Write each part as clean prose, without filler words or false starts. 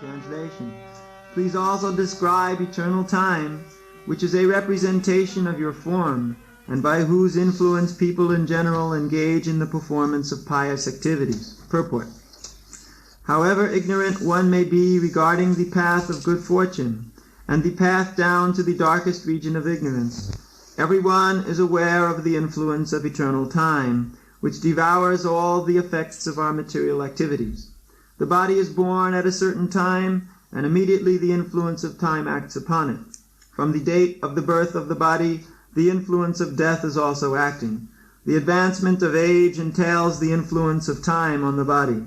Translation. Please also describe eternal time, which is a representation of your form, and by whose influence people in general engage in the performance of pious activities. Purport. However ignorant one may be regarding the path of good fortune, and the path down to the darkest region of ignorance, everyone is aware of the influence of eternal time, which devours all the effects of our material activities. The body is born at a certain time, and immediately the influence of time acts upon it. From the date of the birth of the body, the influence of death is also acting. The advancement of age entails the influence of time on the body.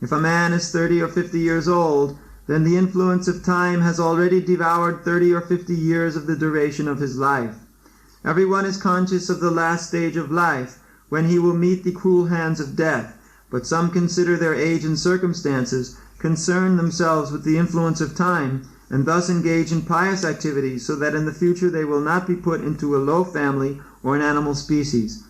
If a man is 30 or 50 years old, then the influence of time has already devoured 30 or 50 years of the duration of his life. Everyone is conscious of the last stage of life, when he will meet the cruel hands of death, but some consider their age and circumstances, concern themselves with the influence of time, and thus engage in pious activities so that in the future they will not be put into a low family or an animal species.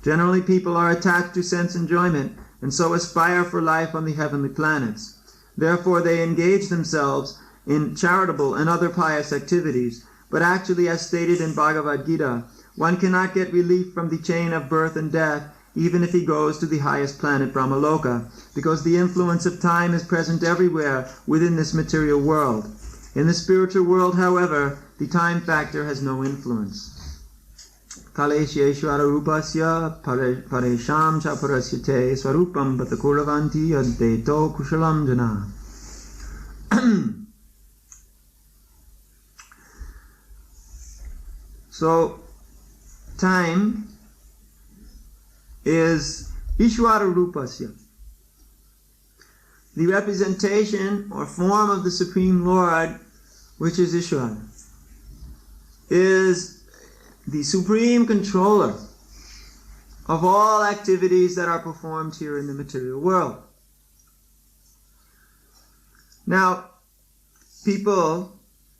Generally, people are attached to sense enjoyment, and so aspire for life on the heavenly planets. Therefore, they engage themselves in charitable and other pious activities, but actually, as stated in Bhagavad Gita, one cannot get relief from the chain of birth and death even if he goes to the highest planet, Brahmaloka, because the influence of time is present everywhere within this material world. In the spiritual world, however, the time factor has no influence. Kaleshyeshwara rupasya paresham cha parasyate swarupam patakuravanti addeto kushalam jana. So, time is Ishwara Rupasya, the representation or form of the Supreme Lord, which is Ishwara, is the supreme controller of all activities that are performed here in the material world. Now,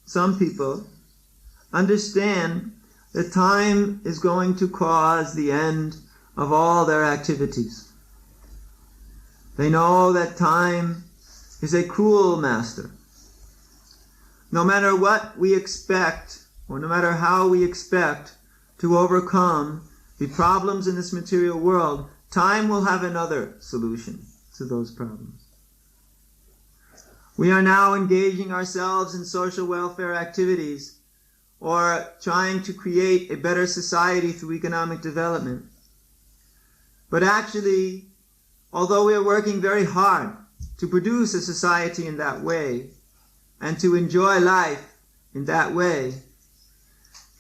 some people understand that time is going to cause the end of all their activities. They know that time is a cruel master. No matter what we expect, or no matter how we expect to overcome the problems in this material world, time will have another solution to those problems. We are now engaging ourselves in social welfare activities, or trying to create a better society through economic development. But actually, although we are working very hard to produce a society in that way, and to enjoy life in that way,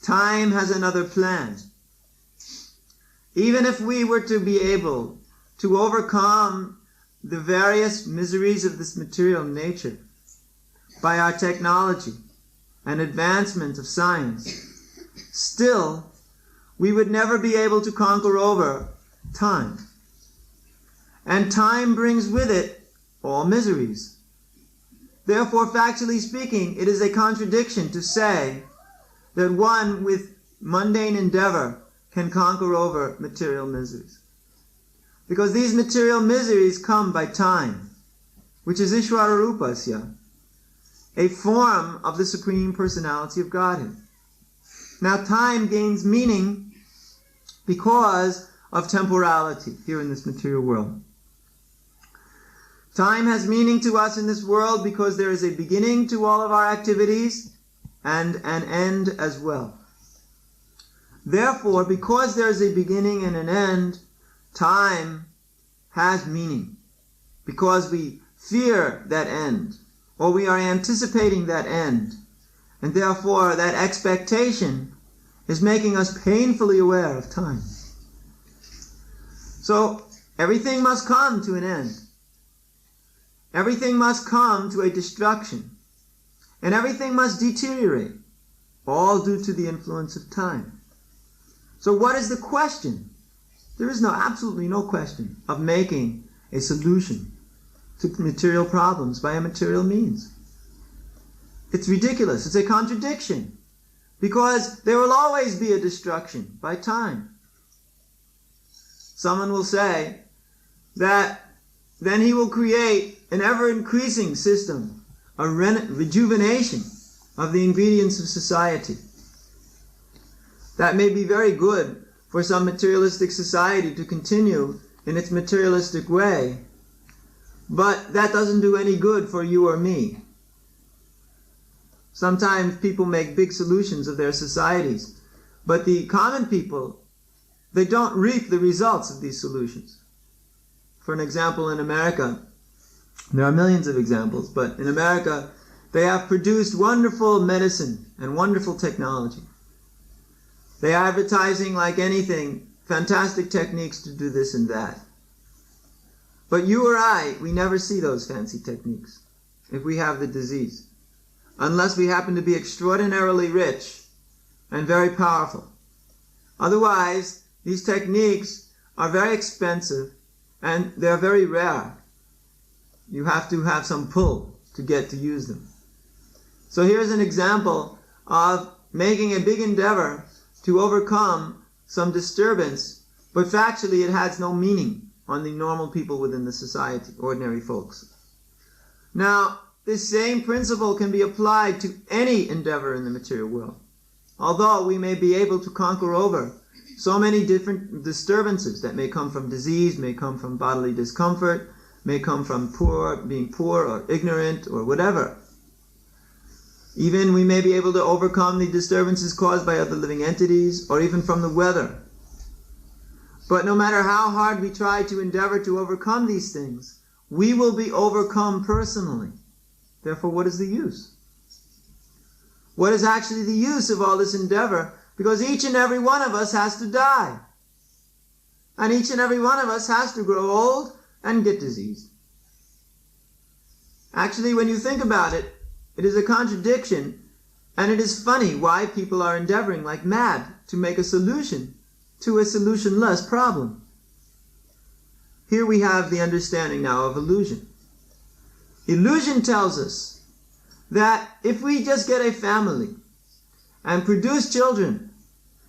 time has another plan. Even if we were to be able to overcome the various miseries of this material nature by our technology and advancement of science, still, we would never be able to conquer over time. And time brings with it all miseries. Therefore, factually speaking, it is a contradiction to say that one with mundane endeavor can conquer over material miseries. Because these material miseries come by time, which is Ishvara Rupasya, a form of the Supreme Personality of Godhead. Now, time gains meaning because of temporality here in this material world. Time has meaning to us in this world because there is a beginning to all of our activities and an end as well. Therefore, because there is a beginning and an end, time has meaning. Because we fear that end, or we are anticipating that end, and therefore that expectation is making us painfully aware of time. So, everything must come to an end. Everything must come to a destruction. And everything must deteriorate, all due to the influence of time. So what is the question? There is absolutely no question of making a solution to material problems by a material means. It's ridiculous. It's a contradiction. Because there will always be a destruction by time. Someone will say that then he will create an ever-increasing system a rejuvenation of the ingredients of society. That may be very good for some materialistic society to continue in its materialistic way, but that doesn't do any good for you or me. Sometimes people make big solutions of their societies, but the common people, they don't reap the results of these solutions. For an example, in America, there are millions of examples, but in America, they have produced wonderful medicine and wonderful technology. They are advertising like anything, fantastic techniques to do this and that. But you or I, we never see those fancy techniques if we have the disease, unless we happen to be extraordinarily rich and very powerful. Otherwise, these techniques are very expensive and they're very rare. You have to have some pull to get to use them. So here's an example of making a big endeavor to overcome some disturbance, but factually it has no meaning on the normal people within the society, ordinary folks. Now, this same principle can be applied to any endeavor in the material world. Although we may be able to conquer over so many different disturbances that may come from disease, may come from bodily discomfort, may come from being poor or ignorant or whatever. Even we may be able to overcome the disturbances caused by other living entities or even from the weather. But no matter how hard we try to endeavor to overcome these things, we will be overcome personally. Therefore, what is the use? What is actually the use of all this endeavor? Because each and every one of us has to die. And each and every one of us has to grow old and get diseased. Actually, when you think about it, it is a contradiction, and it is funny why people are endeavoring like mad to make a solution to a solutionless problem. Here we have the understanding now of illusion. Illusion tells us that if we just get a family and produce children,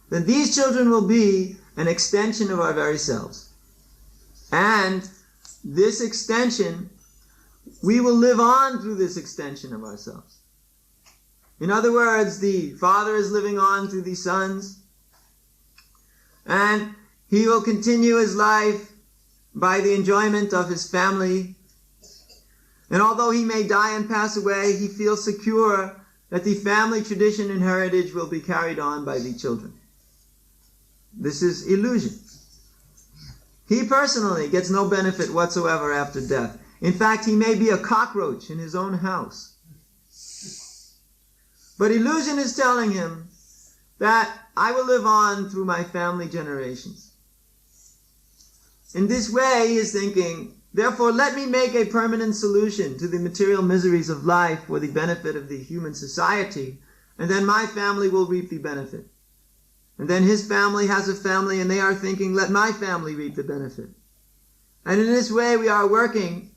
then these children will be an extension of our very selves. And this extension, we will live on through this extension of ourselves. In other words, the father is living on through the sons, and he will continue his life by the enjoyment of his family. And although he may die and pass away, he feels secure that the family tradition and heritage will be carried on by the children. This is illusion. He personally gets no benefit whatsoever after death. In fact, he may be a cockroach in his own house. But illusion is telling him that I will live on through my family generations. In this way, he is thinking, therefore, let me make a permanent solution to the material miseries of life for the benefit of the human society, and then my family will reap the benefit. And then his family has a family, and they are thinking, let my family reap the benefit. And in this way, we are working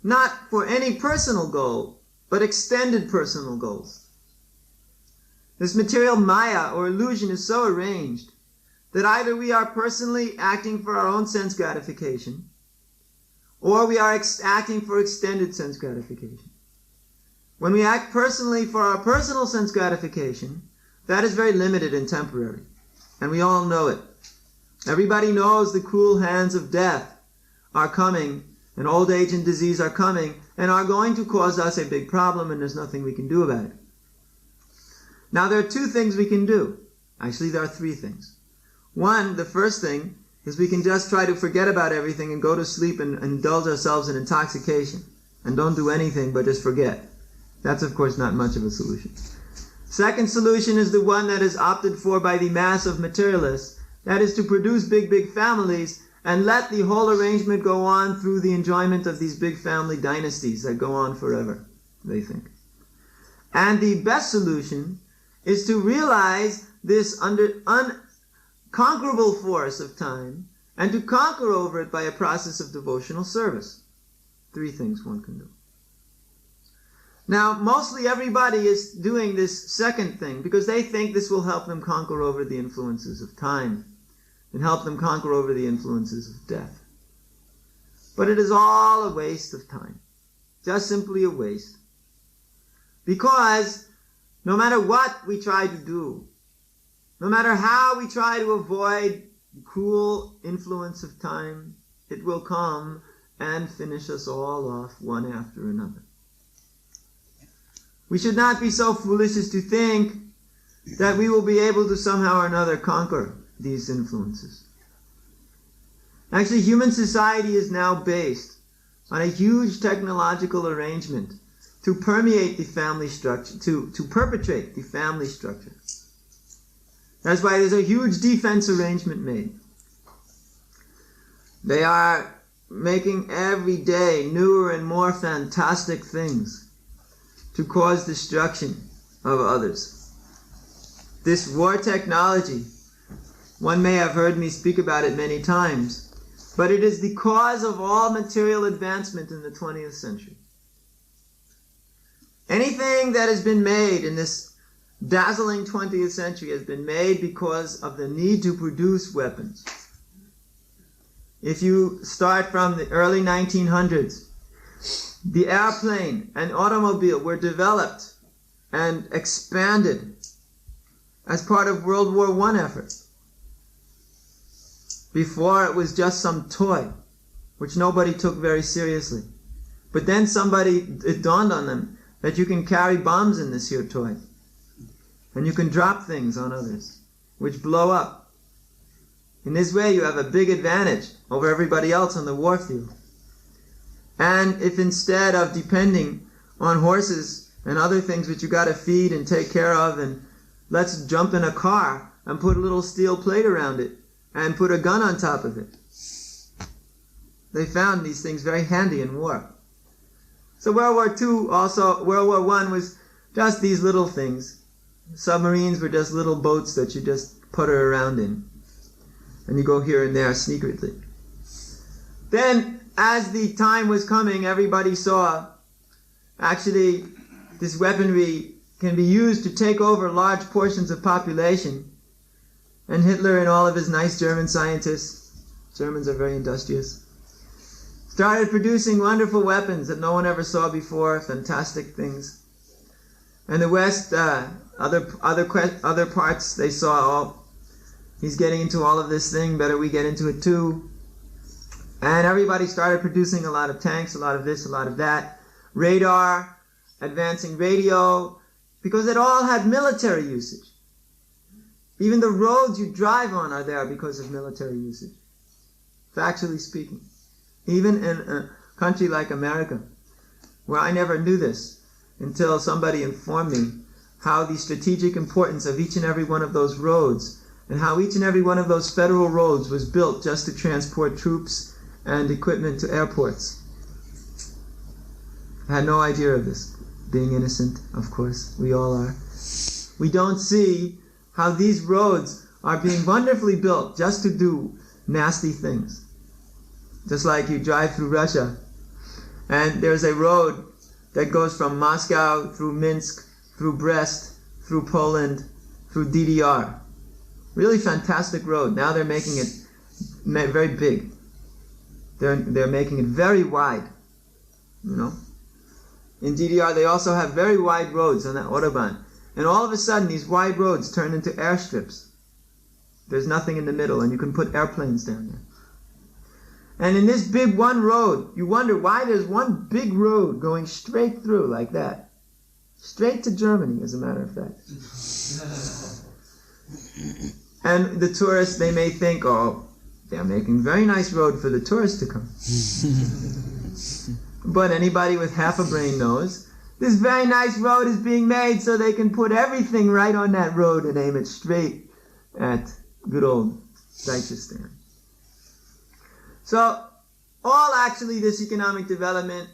not for any personal goal, but extended personal goals. This material maya or illusion is so arranged that either we are personally acting for our own sense gratification, or we are acting for extended sense gratification. When we act personally for our personal sense gratification, that is very limited and temporary, and we all know it. Everybody knows the cruel hands of death are coming, and old age and disease are coming, and are going to cause us a big problem, and there's nothing we can do about it. Now, there are two things we can do. Actually, there are three things. One, the first thing, is we can just try to forget about everything and go to sleep and indulge ourselves in intoxication and don't do anything but just forget. That's, of course, not much of a solution. Second solution is the one that is opted for by the mass of materialists. That is to produce big, big families and let the whole arrangement go on through the enjoyment of these big family dynasties that go on forever, they think. And the best solution is to realize this unconquerable force of time and to conquer over it by a process of devotional service. Three things one can do. Now, mostly everybody is doing this second thing because they think this will help them conquer over the influences of time and help them conquer over the influences of death. But it is all a waste of time. Just simply a waste. Because no matter what we try to do, no matter how we try to avoid the cruel influence of time, it will come and finish us all off one after another. We should not be so foolish as to think that we will be able to somehow or another conquer these influences. Actually, human society is now based on a huge technological arrangement to permeate the family structure, to perpetrate the family structure. That's why there's a huge defense arrangement made. They are making every day newer and more fantastic things to cause destruction of others. This war technology, one may have heard me speak about it many times, but it is the cause of all material advancement in the 20th century. Anything that has been made in this dazzling 20th century has been made because of the need to produce weapons. If you start from the early 1900s, the airplane and automobile were developed and expanded as part of World War I effort. Before, it was just some toy, which nobody took very seriously. But then it dawned on them that you can carry bombs in this here toy. And you can drop things on others, which blow up. In this way, you have a big advantage over everybody else on the war field. And if instead of depending on horses and other things which you got to feed and take care of, and let's jump in a car and put a little steel plate around it and put a gun on top of it. They found these things very handy in war. So World War I was just these little things. Submarines were just little boats that you just putter around in. And you go here and there secretly. Then, as the time was coming, everybody saw, actually, this weaponry can be used to take over large portions of population. And Hitler and all of his nice German scientists, Germans are very industrious, started producing wonderful weapons that no one ever saw before, fantastic things. And the West, other parts, they saw, he's getting into all of this thing, better we get into it too. And everybody started producing a lot of tanks, a lot of this, a lot of that. Radar, advancing radio, because it all had military usage. Even the roads you drive on are there because of military usage, factually speaking. Even in a country like America, where I never knew this until somebody informed me how the strategic importance of each and every one of those roads, and how each and every one of those federal roads was built just to transport troops and equipment to airports. I had no idea of this. Being innocent, of course, we all are. We don't see how these roads are being wonderfully built just to do nasty things. Just like you drive through Russia, and there's a road that goes from Moscow through Minsk, through Brest, through Poland, through DDR. Really fantastic road. Now they're making it very big. They're making it very wide. You know, in DDR they also have very wide roads on that autobahn, and all of a sudden these wide roads turn into airstrips. There's nothing in the middle, and you can put airplanes down there. And in this big one road, you wonder why there's one big road going straight through like that. Straight to Germany, as a matter of fact. And the tourists, they may think, oh, they're making a very nice road for the tourists to come. But anybody with half a brain knows this very nice road is being made so they can put everything right on that road and aim it straight at good old Dagestan. So, actually this economic development,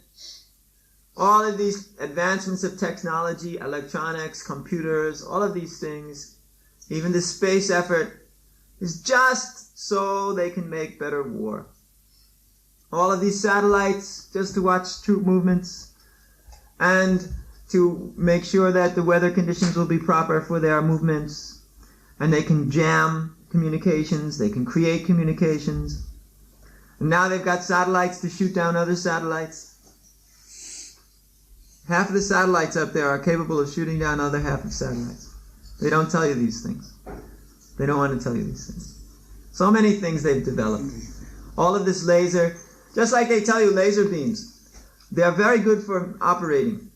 all of these advancements of technology, electronics, computers, all of these things, even the space effort, is just so they can make better war. All of these satellites, just to watch troop movements, and to make sure that the weather conditions will be proper for their movements, and they can jam communications, they can create communications. And now they've got satellites to shoot down other satellites. Half of the satellites up there are capable of shooting down other half of satellites. They don't tell you these things. They don't want to tell you these things. So many things they've developed. All of this laser, just like they tell you laser beams, they are very good for operating,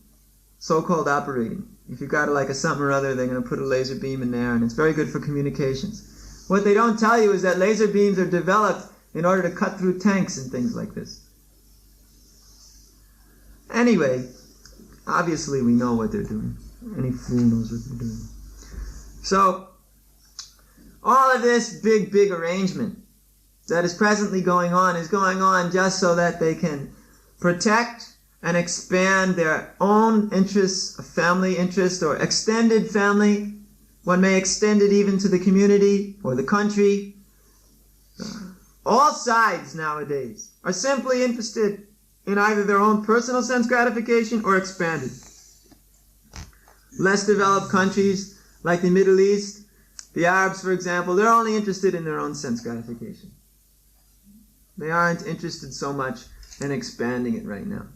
so-called operating. If you've got like a something or other, they're going to put a laser beam in there, and it's very good for communications. What they don't tell you is that laser beams are developed in order to cut through tanks and things like this. Anyway, obviously we know what they're doing. Any fool knows what they're doing. So, all of this big arrangement that is presently going on is going on just so that they can protect and expand their own interests, family interest, or extended family. One may extend it even to the community or the country. All sides nowadays are simply interested in either their own personal sense gratification or expanded. Less developed countries like the Middle East, the Arabs, for example, they're only interested in their own sense gratification. They aren't interested so much in expanding it right now.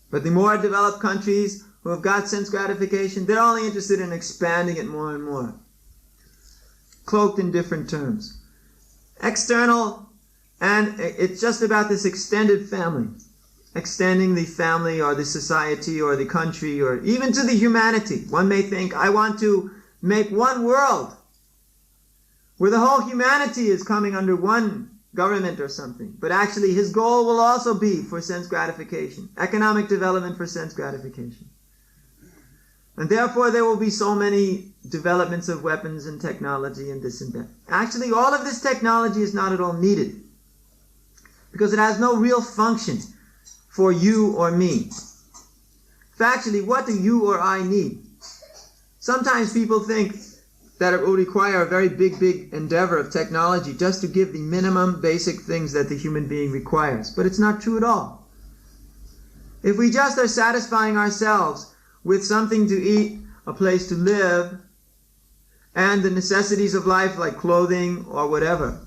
But the more developed countries who have got sense gratification, they're only interested in expanding it more and more. Cloaked in different terms. External, and it's just about this extended family. Extending the family or the society or the country or even to the humanity. One may think, I want to make one world where the whole humanity is coming under one government or something. But actually his goal will also be for sense gratification. Economic development for sense gratification. And therefore there will be so many developments of weapons and technology and this and that. Actually all of this technology is not at all needed. Because it has no real function for you or me. Factually, what do you or I need? Sometimes people think that it will require a very big endeavor of technology just to give the minimum basic things that the human being requires. But it's not true at all. If we just are satisfying ourselves with something to eat, a place to live, and the necessities of life like clothing or whatever,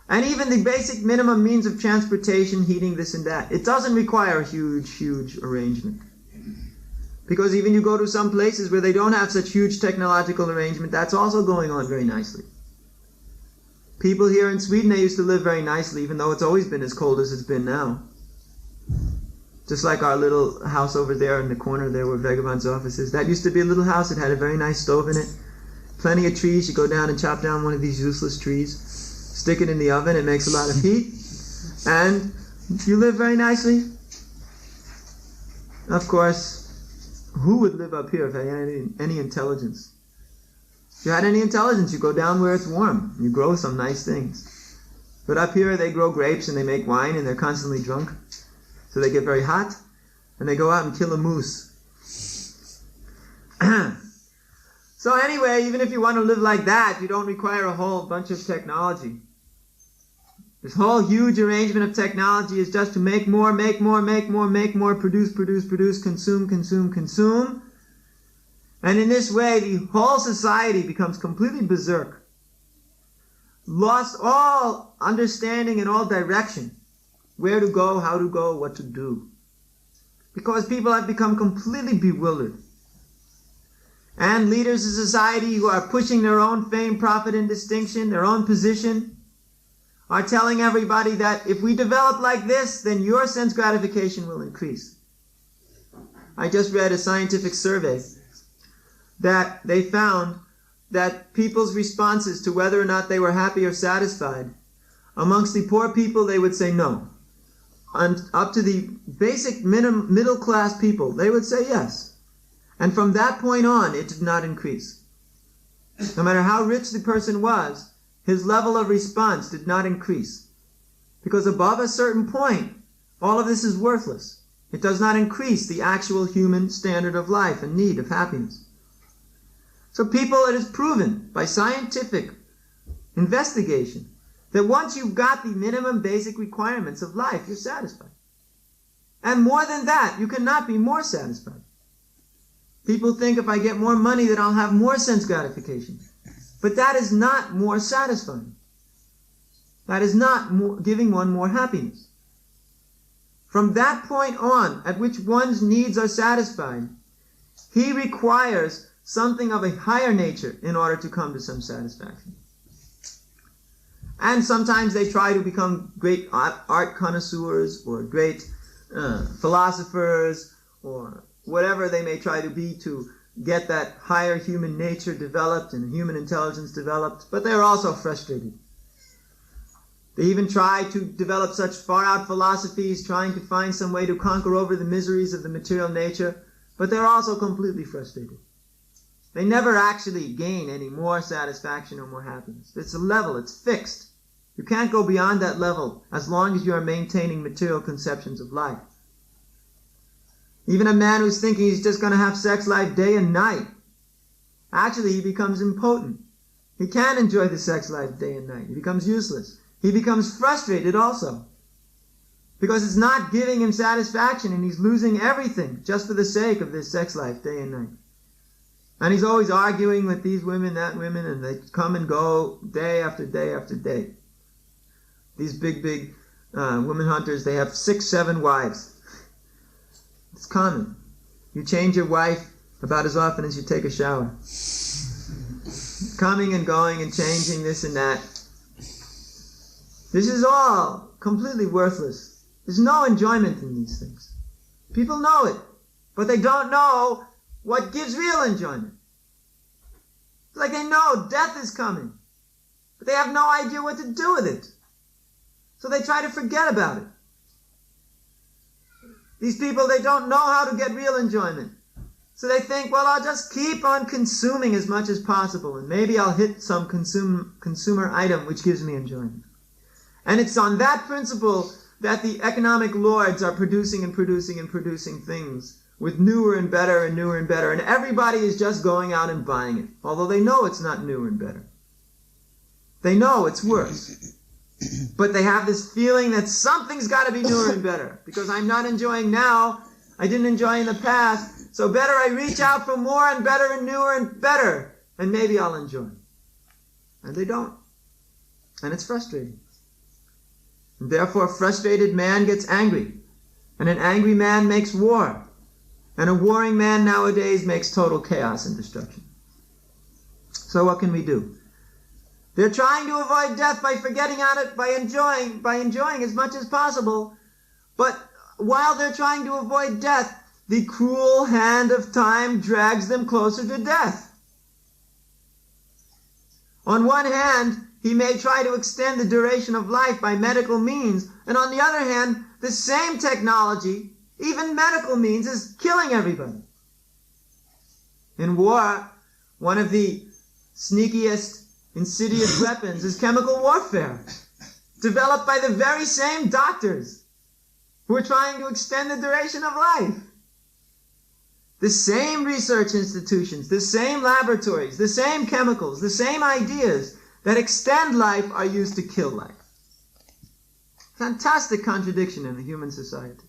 and even the basic minimum means of transportation, heating, this and that, it doesn't require a huge arrangement. Because even you go to some places where they don't have such huge technological arrangement, that's also going on very nicely. People here in Sweden, they used to live very nicely, even though it's always been as cold as it's been now. Just like our little house over there in the corner there where Vagabond's office is. That used to be a little house. It had a very nice stove in it. Plenty of trees. You go down and chop down one of these useless trees. Stick it in the oven. It makes a lot of heat. And you live very nicely. Of course, who would live up here if they had any intelligence? If you had any intelligence, you go down where it's warm. You grow some nice things. But up here, they grow grapes and they make wine and they're constantly drunk. So they get very hot and they go out and kill a moose. So anyway, even if you want to live like that, you don't require a whole bunch of technology. This whole huge arrangement of technology is just to make more, produce, consume. And in this way, the whole society becomes completely berserk. Lost all understanding and all direction. Where to go, how to go, what to do. Because people have become completely bewildered. And leaders of society who are pushing their own fame, profit, and distinction, their own position, are telling everybody that if we develop like this, then your sense gratification will increase. I just read a scientific survey that they found that people's responses to whether or not they were happy or satisfied, amongst the poor people, they would say no. And up to the basic middle class people, they would say yes. And from that point on, it did not increase. No matter how rich the person was, his level of response did not increase. Because above a certain point, all of this is worthless. It does not increase the actual human standard of life and need of happiness. So people, it is proven by scientific investigation that once you've got the minimum basic requirements of life, you're satisfied. And more than that, you cannot be more satisfied. People think if I get more money that I'll have more sense gratification. But that is not more satisfying. That is not giving one more happiness. From that point on, at which one's needs are satisfied, He requires something of a higher nature in order to come to some satisfaction. And sometimes they try to become great art connoisseurs or great philosophers or whatever they may try to be to get that higher human nature developed and human intelligence developed, but they're also frustrated. They even try to develop such far-out philosophies, trying to find some way to conquer over the miseries of the material nature, but they're also completely frustrated. They never actually gain any more satisfaction or more happiness. It's a level, it's fixed. You can't go beyond that level as long as you are maintaining material conceptions of life. Even a man who's thinking he's just going to have sex life day and night, actually he becomes impotent. He can't enjoy the sex life day and night. He becomes useless. He becomes frustrated also, because it's not giving him satisfaction and he's losing everything just for the sake of this sex life day and night. And he's always arguing with these women, that women, and they come and go day after day after day. These big women hunters, they have 6, 7 wives. It's common. You change your wife about as often as you take a shower. Coming and going and changing this and that. This is all completely worthless. There's no enjoyment in these things. People know it, but they don't know what gives real enjoyment. It's like they know death is coming, but they have no idea what to do with it. So they try to forget about it. These people, they don't know how to get real enjoyment. So they think, well, I'll just keep on consuming as much as possible, and maybe I'll hit some consumer item which gives me enjoyment. And it's on that principle that the economic lords are producing and producing and producing things with newer and better and newer and better. And everybody is just going out and buying it, although they know it's not newer and better. They know it's worse. But they have this feeling that something's got to be newer and better, because I'm not enjoying now, I didn't enjoy in the past, so better I reach out for more and better and newer and better, and maybe I'll enjoy. And they don't. And it's frustrating. And therefore, a frustrated man gets angry, and an angry man makes war, and a warring man nowadays makes total chaos and destruction. So what can we do? They're trying to avoid death by forgetting on it, by enjoying as much as possible. But while they're trying to avoid death, the cruel hand of time drags them closer to death. On one hand, he may try to extend the duration of life by medical means, and on the other hand, the same technology, even medical means, is killing everybody. In war, one of the sneakiest, insidious weapons is chemical warfare, developed by the very same doctors who are trying to extend the duration of life. The same research institutions, the same laboratories, the same chemicals, the same ideas that extend life are used to kill life. Fantastic contradiction in the human society.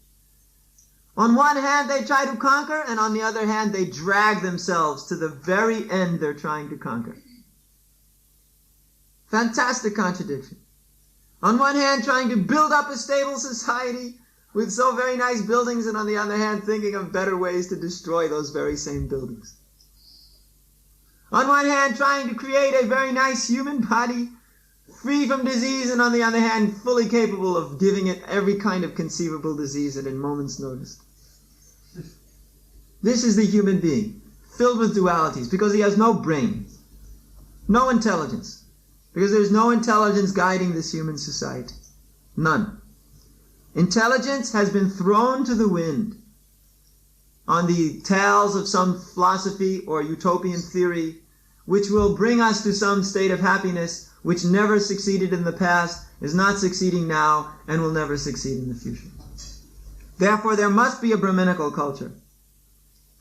On one hand, they try to conquer, and on the other hand, they drag themselves to the very end they're trying to conquer. Fantastic contradiction. On one hand, trying to build up a stable society with so very nice buildings, and on the other hand, thinking of better ways to destroy those very same buildings. On one hand, trying to create a very nice human body, free from disease, and on the other hand, fully capable of giving it every kind of conceivable disease at a moment's notice. This is the human being, filled with dualities, because he has no brain, no intelligence. Because there's no intelligence guiding this human society. None. Intelligence has been thrown to the wind on the tails of some philosophy or utopian theory which will bring us to some state of happiness which never succeeded in the past, is not succeeding now, and will never succeed in the future. Therefore, there must be a Brahminical culture.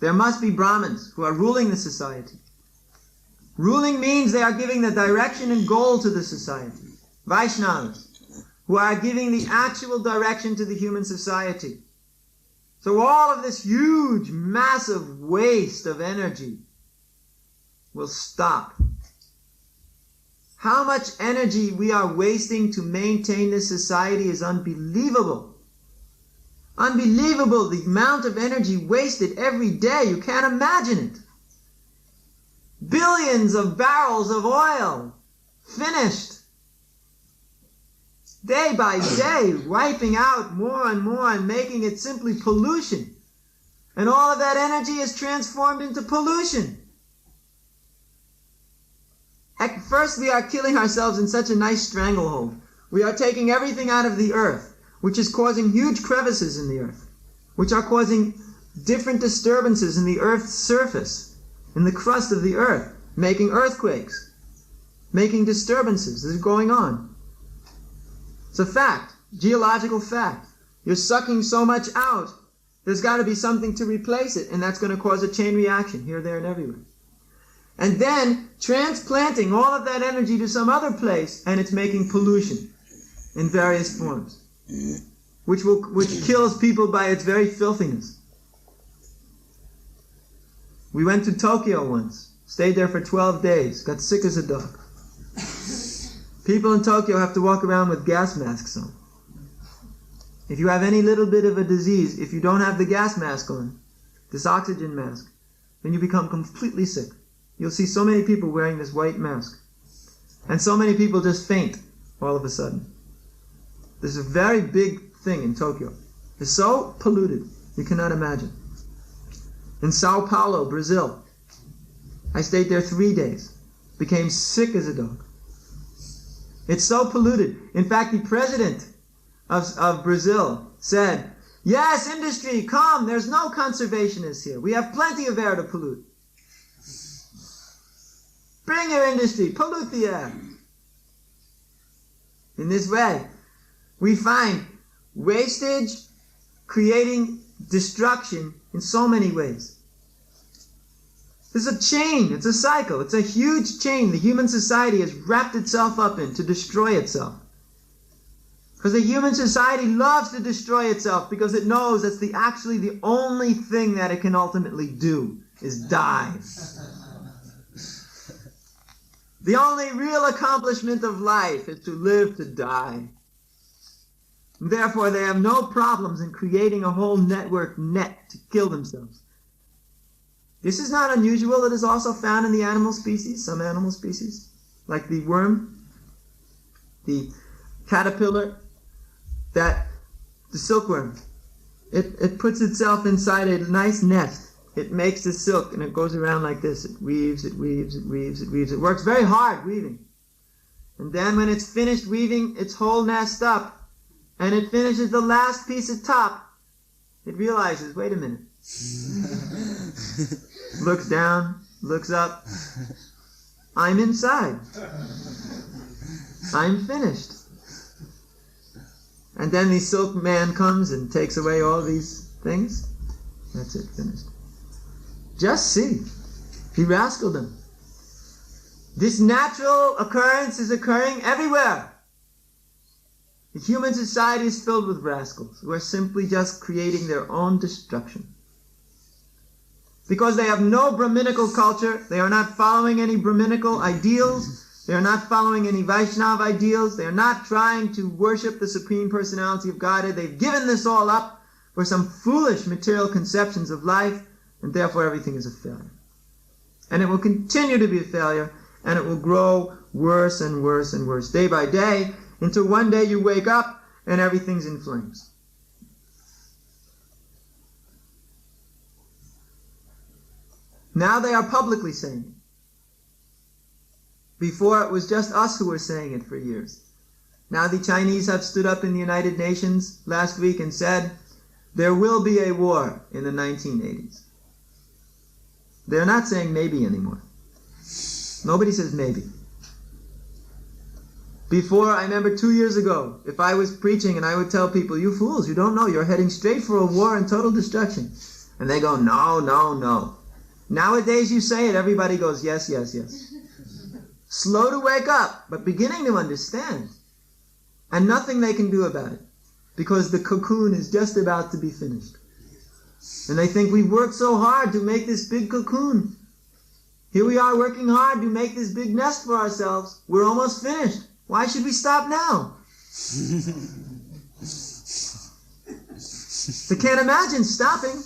There must be Brahmins who are ruling the society. Ruling means they are giving the direction and goal to the society. Vaishnavas, who are giving the actual direction to the human society. So all of this huge, massive waste of energy will stop. How much energy we are wasting to maintain this society is unbelievable. Unbelievable, the amount of energy wasted every day. You can't imagine it. Billions of barrels of oil finished. Day by day, wiping out more and more and making it simply pollution. And all of that energy is transformed into pollution. At first, we are killing ourselves in such a nice stranglehold. We are taking everything out of the earth, which is causing huge crevices in the earth, which are causing different disturbances in the earth's surface, in the crust of the earth, making earthquakes, making disturbances that are going on. It's a fact, geological fact. You're sucking so much out, there's got to be something to replace it, and that's going to cause a chain reaction here, there, and everywhere. And then transplanting all of that energy to some other place, and it's making pollution in various forms, which kills people by its very filthiness. We went to Tokyo once, stayed there for 12 days, got sick as a dog. People in Tokyo have to walk around with gas masks on. If you have any little bit of a disease, if you don't have the gas mask on, this oxygen mask, then you become completely sick. You'll see so many people wearing this white mask. And so many people just faint all of a sudden. This is a very big thing in Tokyo. It's so polluted, you cannot imagine. In Sao Paulo, Brazil, I stayed there 3 days. Became sick as a dog. It's so polluted. In fact, the president of Brazil said, "Yes, industry, come, there's no conservationists here. We have plenty of air to pollute. Bring your industry, pollute the air." In this way, we find wastage creating destruction in so many ways. There's a chain, it's a cycle, it's a huge chain the human society has wrapped itself up in to destroy itself. Because the human society loves to destroy itself because it knows that's actually the only thing that it can ultimately do is die. The only real accomplishment of life is to live to die. Therefore, they have no problems in creating a whole network net to kill themselves. This is not unusual. It is also found in the animal species, some animal species, like the worm, the caterpillar, the silkworm. It puts itself inside a nice nest. It makes the silk and it goes around like this. It weaves, it weaves, it weaves, it weaves. It works very hard weaving. And then when it's finished weaving its whole nest up and it finishes the last piece at top, it realizes, wait a minute. Looks down, looks up. I'm inside. I'm finished. And then the silk man comes and takes away all these things. That's it, finished. Just see. He rascaled them. This natural occurrence is occurring everywhere. The human society is filled with rascals who are simply just creating their own destruction. Because they have no Brahminical culture, they are not following any Brahminical ideals, they are not following any Vaishnava ideals, they are not trying to worship the Supreme Personality of Godhead. They've given this all up for some foolish material conceptions of life, and therefore everything is a failure. And it will continue to be a failure, and it will grow worse and worse and worse, day by day, until one day you wake up and everything's in flames. Now they are publicly saying it. Before it was just us who were saying it for years. Now the Chinese have stood up in the United Nations last week and said, there will be a war in the 1980s. They're not saying maybe anymore. Nobody says maybe. Before, I remember 2 years ago, if I was preaching and I would tell people, you fools, you don't know, you're heading straight for a war and total destruction. And they go, no, no, no. Nowadays you say it, everybody goes, yes, yes, yes. Slow to wake up, but beginning to understand. And nothing they can do about it, because the cocoon is just about to be finished. And they think we've worked so hard to make this big cocoon. Here we are working hard to make this big nest for ourselves. We're almost finished. Why should we stop now? They can't imagine stopping.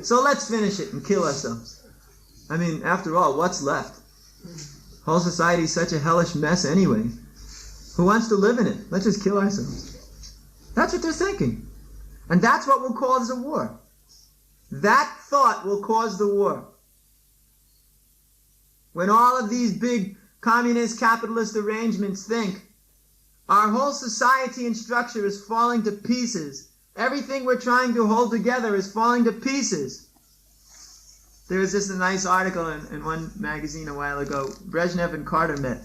So let's finish it and kill ourselves. I mean, after all, what's left? Whole society is such a hellish mess anyway. Who wants to live in it? Let's just kill ourselves. That's what they're thinking. And that's what will cause the war. That thought will cause the war. When all of these big communist capitalist arrangements think our whole society and structure is falling to pieces, everything we're trying to hold together is falling to pieces. There was just a nice article in one magazine a while ago. Brezhnev and Carter met.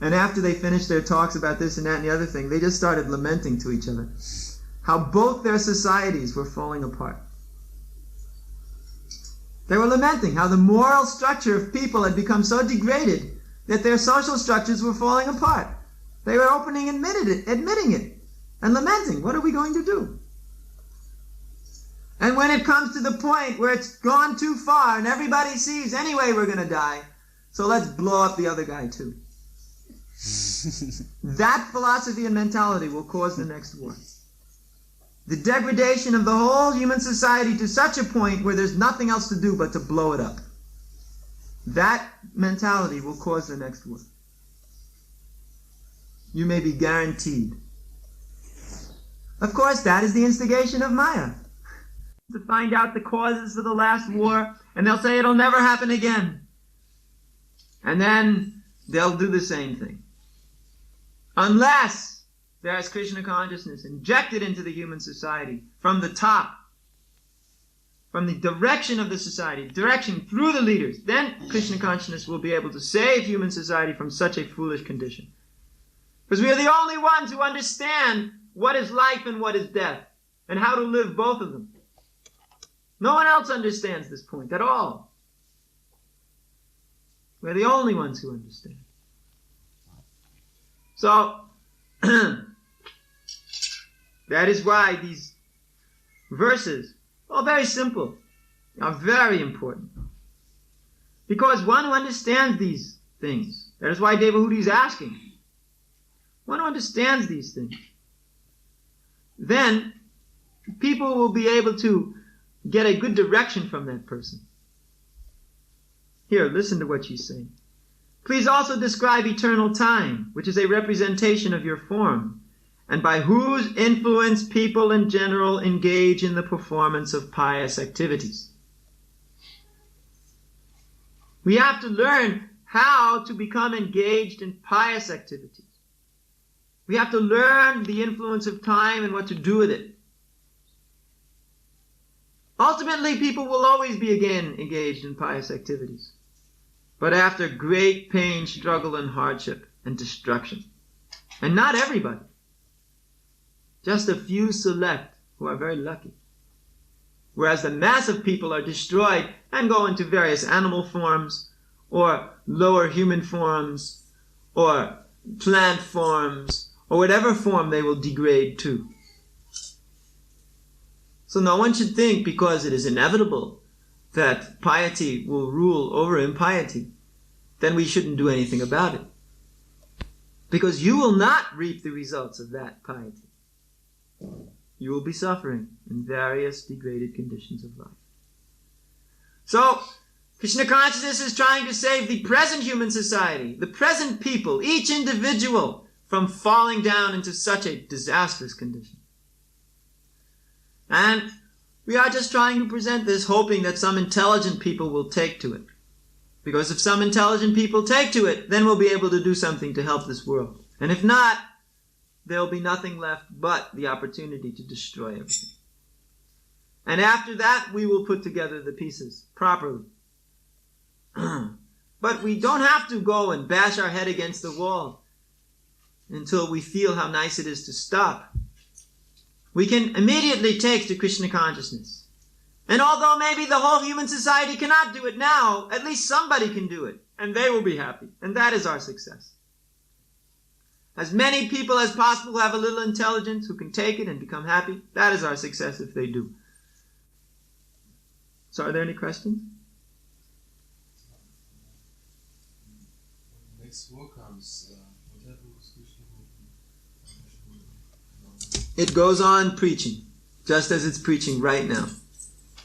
And after they finished their talks about this and that and the other thing, they just started lamenting to each other how both their societies were falling apart. They were lamenting how the moral structure of people had become so degraded that their social structures were falling apart. They were admitting it, and lamenting, what are we going to do? And when it comes to the point where it's gone too far and everybody sees, anyway we're going to die, so let's blow up the other guy too. That philosophy and mentality will cause the next war. The degradation of the whole human society to such a point where there's nothing else to do but to blow it up. That mentality will cause the next war. You may be guaranteed. Of course, that is the instigation of Maya. To find out the causes for the last war, and they'll say it'll never happen again. And then they'll do the same thing. Unless there is Krishna consciousness injected into the human society from the top, from the direction of the society, direction through the leaders, then Krishna consciousness will be able to save human society from such a foolish condition. Because we are the only ones who understand what is life and what is death, and how to live both of them. No one else understands this point at all. We're the only ones who understand. So, that is why these verses, all very simple, are very important. Because one who understands these things, that is why Devahudi is asking, one who understands these things, then people will be able to get a good direction from that person. Here, listen to what she's saying. Please also describe eternal time, which is a representation of your form, and by whose influence people in general engage in the performance of pious activities. We have to learn how to become engaged in pious activities. We have to learn the influence of time and what to do with it. Ultimately, people will always be again engaged in pious activities, but after great pain, struggle, and hardship and destruction. And not everybody. Just a few select who are very lucky. Whereas the mass of people are destroyed and go into various animal forms, or lower human forms, or plant forms, or whatever form they will degrade to. So no one should think, because it is inevitable that piety will rule over impiety, then we shouldn't do anything about it. Because you will not reap the results of that piety. You will be suffering in various degraded conditions of life. So, Krishna consciousness is trying to save the present human society, the present people, each individual, from falling down into such a disastrous condition. And we are just trying to present this, hoping that some intelligent people will take to it. Because if some intelligent people take to it, then we'll be able to do something to help this world. And if not, there will be nothing left but the opportunity to destroy everything. And after that, we will put together the pieces properly. But we don't have to go and bash our head against the wall until we feel how nice it is to stop. We can immediately take to Krishna consciousness. And although maybe the whole human society cannot do it now, at least somebody can do it, and they will be happy. And that is our success. As many people as possible who have a little intelligence, who can take it and become happy, that is our success if they do. So are there any questions? Next war comes, what happens? It goes on preaching. just as it's preaching right now.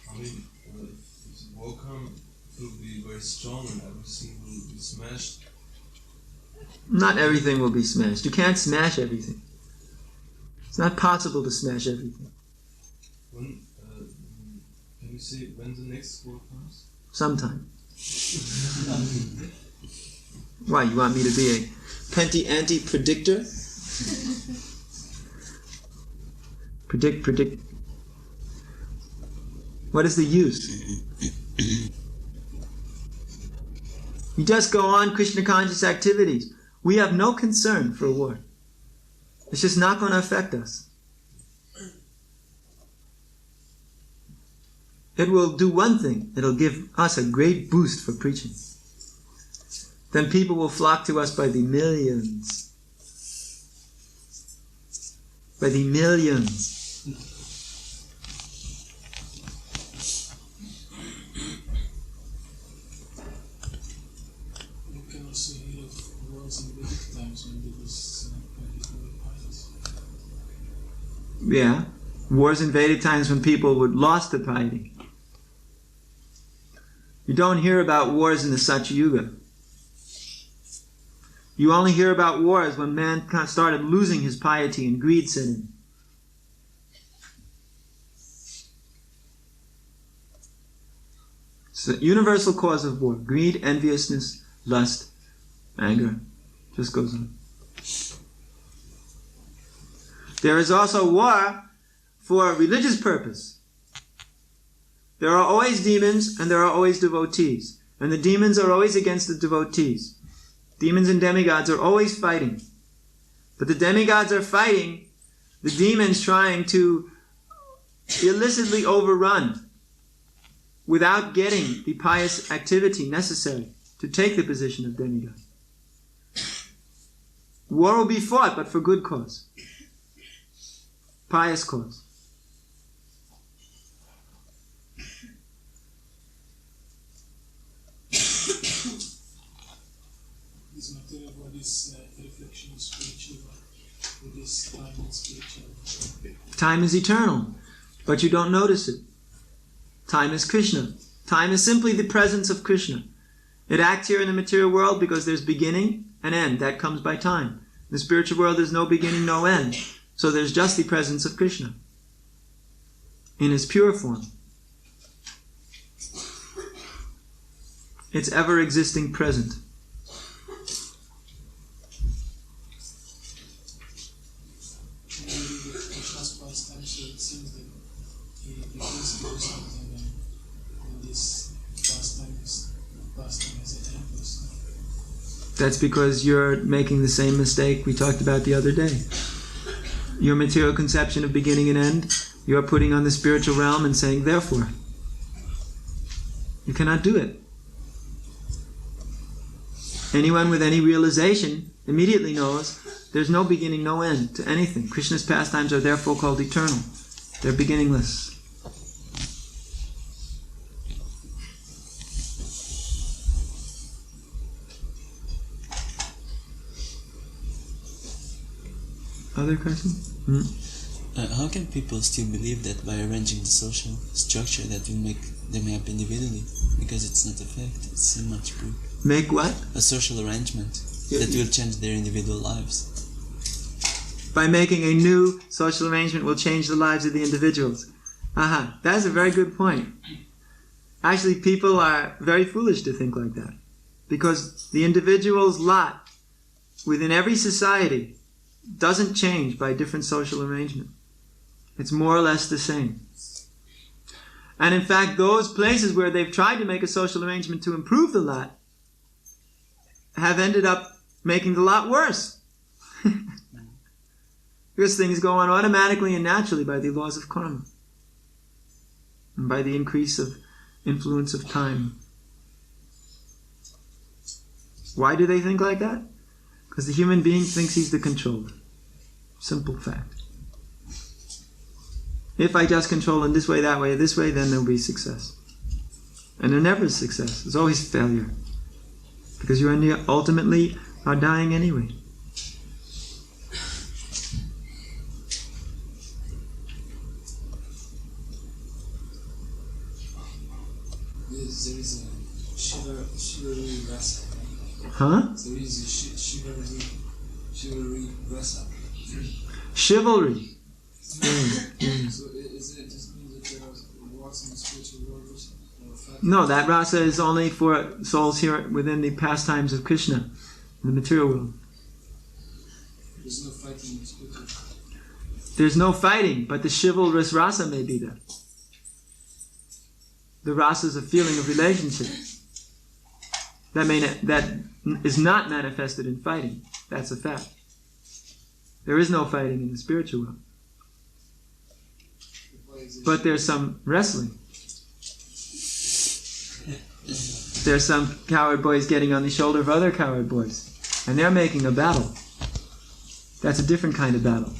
I mean, if the volcano will be very strong and everything will be smashed. Not everything will be smashed. You can't smash everything. It's not possible to smash everything. When, can you say when the next war comes? Sometime. Why, you want me to be a anti-predictor? Predict. What is the use? You just go on Krishna conscious activities. We have no concern for war. It's just not going to affect us. It will do one thing. It'll give us a great boost for preaching. Then people will flock to us by the millions. By the millions. You can also hear of wars in Vedic times when there was particularly pious. Yeah. Wars in Vedic times when people would lost the piety. You don't hear about wars in the Satya Yuga. You only hear about wars when man started losing his piety and greed set in. It's the universal cause of war. Greed, enviousness, lust, anger. Just goes on. There is also war for religious purpose. There are always demons and there are always devotees. And the demons are always against the devotees. Demons and demigods are always fighting. But the demigods are fighting the demons trying to illicitly overrun without getting the pious activity necessary to take the position of demigod. War will be fought, but for good cause. Pious cause. This material body is a reflection of spiritual life. It is time and spiritual. Time is eternal, but you don't notice it. Time is Krishna. Time is simply the presence of Krishna. It acts here in the material world because there's beginning and end. That comes by time. In the spiritual world there's no beginning, no end. So there's just the presence of Krishna in his pure form. It's ever existing present. Krishna's pastime, so it seems that he begins to do something and this pastime is endless. That's because you're making the same mistake we talked about the other day. Your material conception of beginning and end, you're putting on the spiritual realm and saying, therefore. You cannot do it. Anyone with any realization immediately knows there's no beginning, no end to anything. Krishna's pastimes are therefore called eternal. They're beginningless. Other questions? How can people still believe that by arranging the social structure that will make them happy individually? Because it's not a fact, it's so much proof. Make what? A social arrangement that will change their individual lives. By making a new social arrangement will change the lives of the individuals. Aha, that's a very good point. Actually, people are very foolish to think like that. Because the individual's lot within every society doesn't change by different social arrangement. It's more or less the same. And in fact, those places where they've tried to make a social arrangement to improve the lot have ended up making the lot worse. Because things go on automatically and naturally by the laws of karma. And by the increase of influence of time. Why do they think like that? Because the human being thinks he's the controller. Simple fact. If I just control in this way, that way, this way, then there'll be success. And there never is success. There's always failure. Because you ultimately are dying anyway. there is a chivalry rasa, right? Huh? There is a chivalry rasa. Chivalry. So is it just means that there are walks in the spiritual world or fact? No, that rasa is only for souls here within the pastimes of Krishna, in the material world. There's no fighting in the spiritual world. There's no fighting, but the chivalrous rasa may be there. The rasa is a feeling of relationship. That is not manifested in fighting. That's a fact. There is no fighting in the spiritual world. But there's some wrestling. There's some coward boys getting on the shoulder of other coward boys. And they're making a battle. That's a different kind of battle.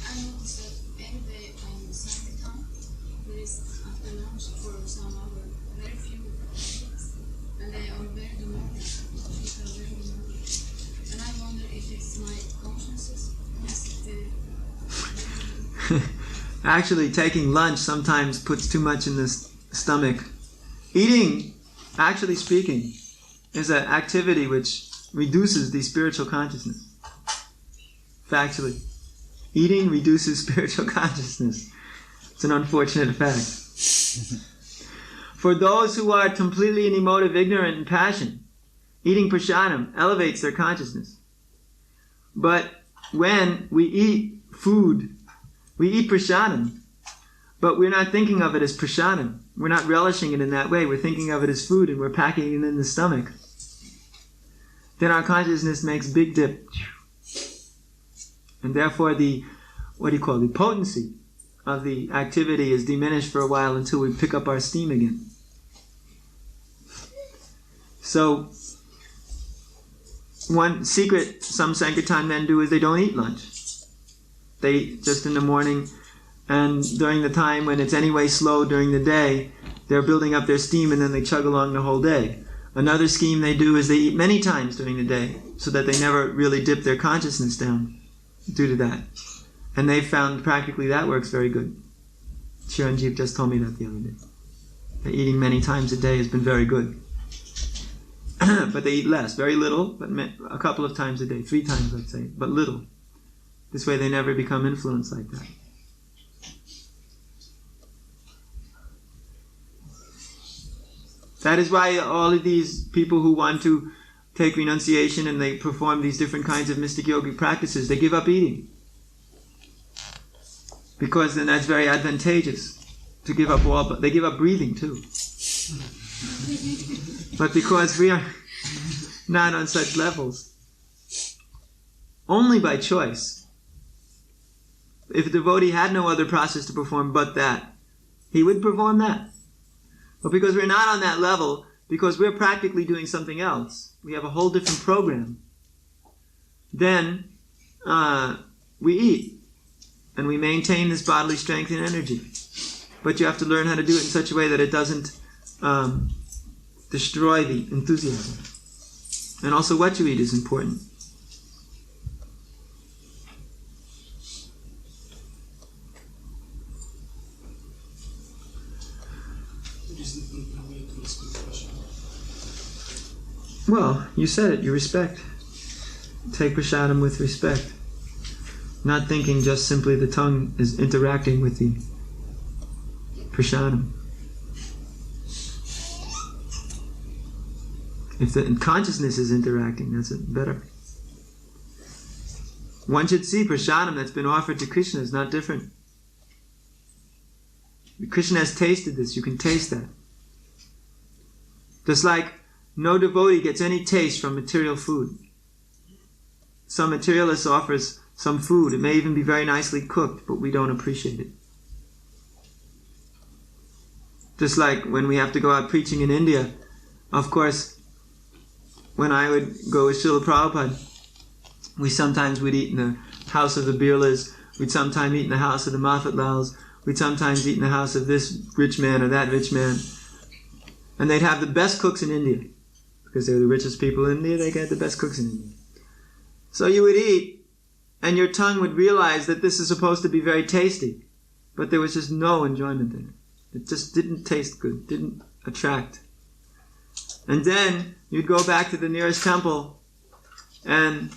I noticed that every day on Sankirtan, there is after lunch for some hour, very few kids, and they are very demanding. People are very demanding. And I wonder if it's my consciousness. Actually, taking lunch sometimes puts too much in the stomach. Eating, actually speaking, is an activity which reduces the spiritual consciousness. Factually. Eating reduces spiritual consciousness. It's an unfortunate fact. For those who are completely in emotive, ignorant, and passion, eating prasadam elevates their consciousness. But when we eat food, we eat prasadam, but we're not thinking of it as prasadam. We're not relishing it in that way. We're thinking of it as food and we're packing it in the stomach. Then our consciousness makes big dip. And therefore the potency of the activity is diminished for a while until we pick up our steam again. So, one secret some Sankirtan men do is they don't eat lunch. They eat just in the morning, and during the time when it's anyway slow during the day, they're building up their steam and then they chug along the whole day. Another scheme they do is they eat many times during the day so that they never really dip their consciousness down due to that. And they've found practically that works very good. Chiranjeev just told me that the other day. That eating many times a day has been very good. But they eat less, very little, but a couple of times a day, 3 times let's say, but little. This way they never become influenced like that. That is why all of these people who want to take renunciation and they perform these different kinds of mystic yogic practices, they give up eating. Because then that's very advantageous to give up all, but they give up breathing too. But because we are not on such levels, only by choice. If a devotee had no other process to perform but that, he would perform that. But because we're not on that level, because we're practically doing something else, we have a whole different program, then we eat. And we maintain this bodily strength and energy. But you have to learn how to do it in such a way that it doesn't destroy the enthusiasm. And also what you eat is important. Well, you said it, you respect. Take prasadam with respect. Not thinking just simply the tongue is interacting with the prasadam. If the consciousness is interacting, that's better. One should see prasadam that's been offered to Krishna is not different. Krishna has tasted this, you can taste that. Just like no devotee gets any taste from material food. Some materialist offers some food, it may even be very nicely cooked, but we don't appreciate it. Just like when we have to go out preaching in India, of course, when I would go with Srila Prabhupada, we sometimes would eat in the house of the Birlas, we'd sometimes eat in the house of the Mafatlals, we'd sometimes eat in the house of this rich man or that rich man. And they'd have the best cooks in India. because they were the richest people in India, they had the best cooks in India. So you would eat, and your tongue would realize that this is supposed to be very tasty, but there was just no enjoyment in it. It just didn't taste good, didn't attract. And then you'd go back to the nearest temple, and,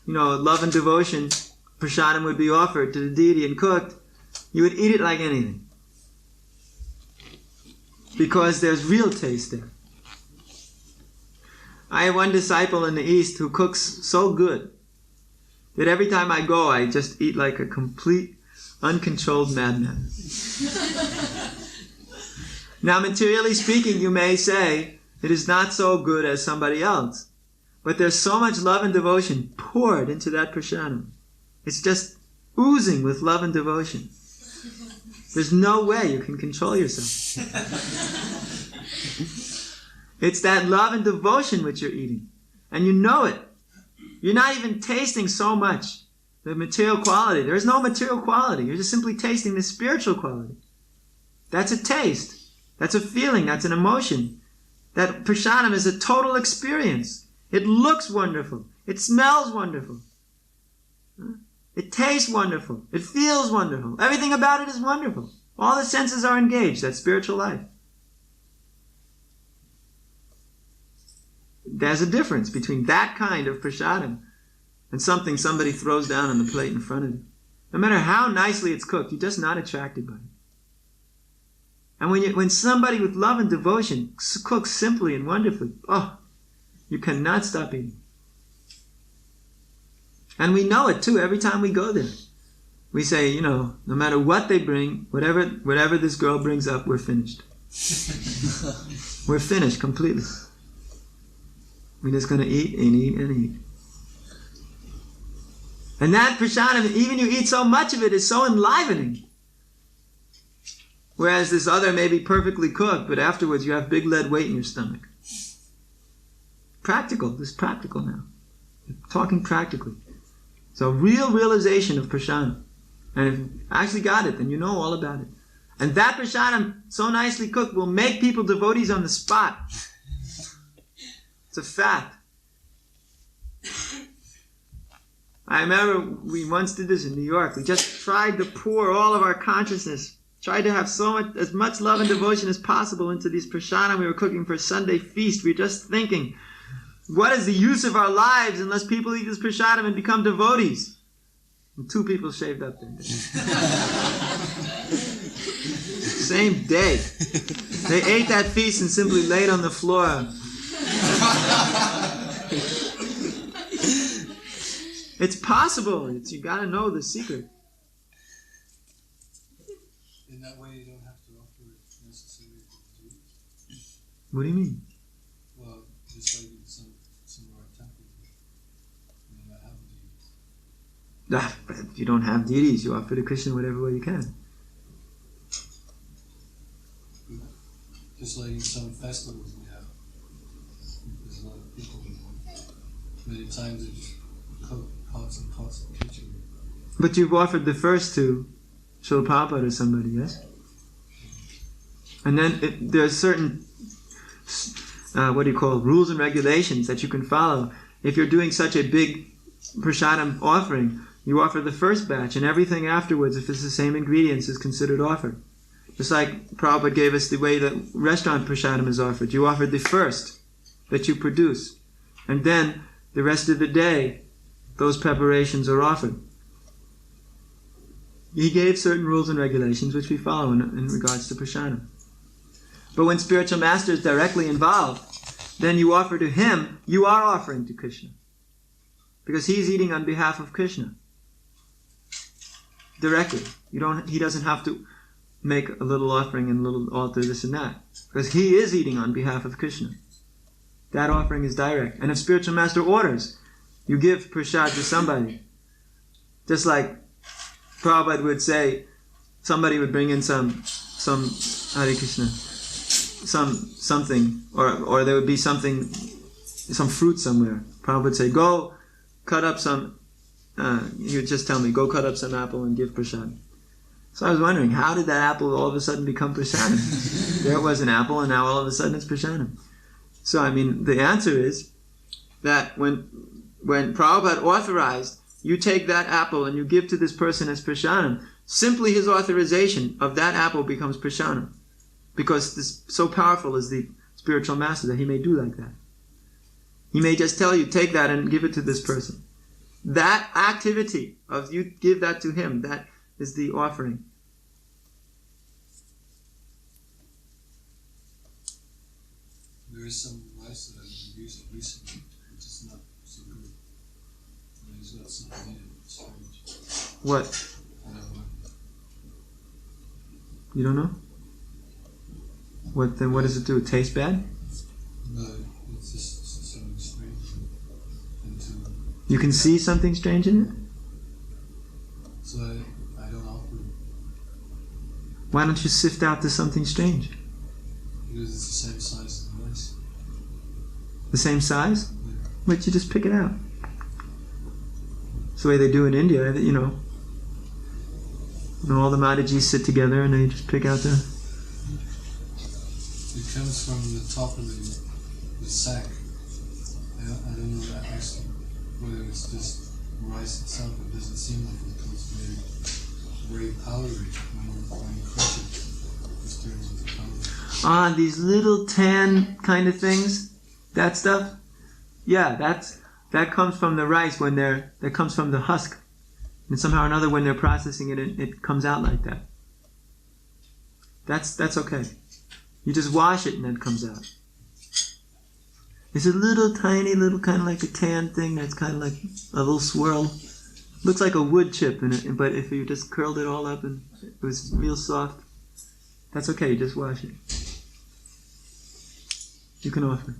love and devotion, prasadam would be offered to the deity and cooked. You would eat it like anything, because there's real taste there. I have one disciple in the East who cooks so good that every time I go, I just eat like a complete, uncontrolled madman. Now, materially speaking, you may say, it is not so good as somebody else. But there's so much love and devotion poured into that prasadam. It's just oozing with love and devotion. There's no way you can control yourself. It's that love and devotion which you're eating. And you know it. You're not even tasting so much the material quality. There is no material quality. You're just simply tasting the spiritual quality. That's a taste. That's a feeling. That's an emotion. That prasadam is a total experience. It looks wonderful. It smells wonderful. It tastes wonderful. It feels wonderful. Everything about it is wonderful. All the senses are engaged. That's spiritual life. There's a difference between that kind of prasadam and something somebody throws down on the plate in front of you. No matter how nicely it's cooked, you're just not attracted by it. And when somebody with love and devotion cooks simply and wonderfully, you cannot stop eating. And we know it too every time we go there. We say, no matter what they bring, whatever this girl brings up, we're finished. We're finished completely. We're just going to eat and eat and eat. And that prasadam, even you eat so much of it, is so enlivening. Whereas this other may be perfectly cooked, but afterwards you have big lead weight in your stomach. Practical. This is practical now. We're talking practically. So real realization of prasadam. And if you actually got it, then you know all about it. And that prasadam, so nicely cooked, will make people devotees on the spot. It's a fact. I remember we once did this in New York. We just tried to pour all of our consciousness, tried to have as much love and devotion as possible into these prasadam we were cooking for a Sunday feast. We were just thinking, what is the use of our lives unless people eat this prasadam and become devotees? And 2 people shaved up that day. Same day. They ate that feast and simply laid on the floor. It's possible. You got to know the secret. In that way, you don't have to offer it necessarily to do. What do you mean? Well, just like in some of our temples, we may not have deities. But if you don't have deities, you offer to Krishna whatever way you can. Just like in some festivals we have, there's a lot of people. Many times they just cook pots and pots of kitchen. But you've offered the first to Srila Prabhupada or somebody, yes? And then there's certain, rules and regulations that you can follow. If you're doing such a big prasadam offering, you offer the first batch, and everything afterwards, if it's the same ingredients, is considered offered. Just like Prabhupada gave us the way that restaurant prasadam is offered. You offered the first that you produce. And then the rest of the day, those preparations are offered. He gave certain rules and regulations which we follow in regards to prasadam. But when spiritual master is directly involved, then you offer to him, you are offering to Krishna. Because he's eating on behalf of Krishna. Directly. He doesn't have to make a little offering and a little altar, this and that. Because he is eating on behalf of Krishna. That offering is direct. And if spiritual master orders, you give prasad to somebody. Just like Prabhupada would say, somebody would bring in some Hare Krishna, something, or there would be some fruit somewhere. Prabhupada would say, go cut up some, he would just tell me, go cut up some apple and give prasad. So I was wondering, how did that apple all of a sudden become prasadam? There was an apple and now all of a sudden it's prasadam. So, I mean, the answer is that when Prabhupada authorized, you take that apple and you give to this person as prasadam, simply his authorization of that apple becomes prasadam. Because this, so powerful is the spiritual master that he may do like that. He may just tell you, take that and give it to this person. That activity of you give that to him, that is the offering. There is some rice that I've used recently, which is not so good. And it's got something in it. It's strange. What? I don't know. You don't know? What then? What does it do? It tastes bad? No, it's just something strange. And You can see something strange in it? so I don't offer it Why don't you sift out to something strange? because it's the same size as the rice. The same size? Yeah. Wait, you just pick it out. It's the way they do in India, you know. And all the Madhajis sit together and they just pick out the... It comes from the top of the sack. I don't know actually whether it's just rice itself. It doesn't seem like it because it's very powdery when you crush it. It just turns into powder. Ah, these little tan kind of things, that stuff. Yeah, that comes from the rice that comes from the husk. And somehow or another when they're processing it, it comes out like that. That's okay. You just wash it and then it comes out. It's a little tiny little kind of like a tan thing that's kind of like a little swirl. Looks like a wood chip, but if you just curled it all up and it was real soft, that's okay, you just wash it. You can offer.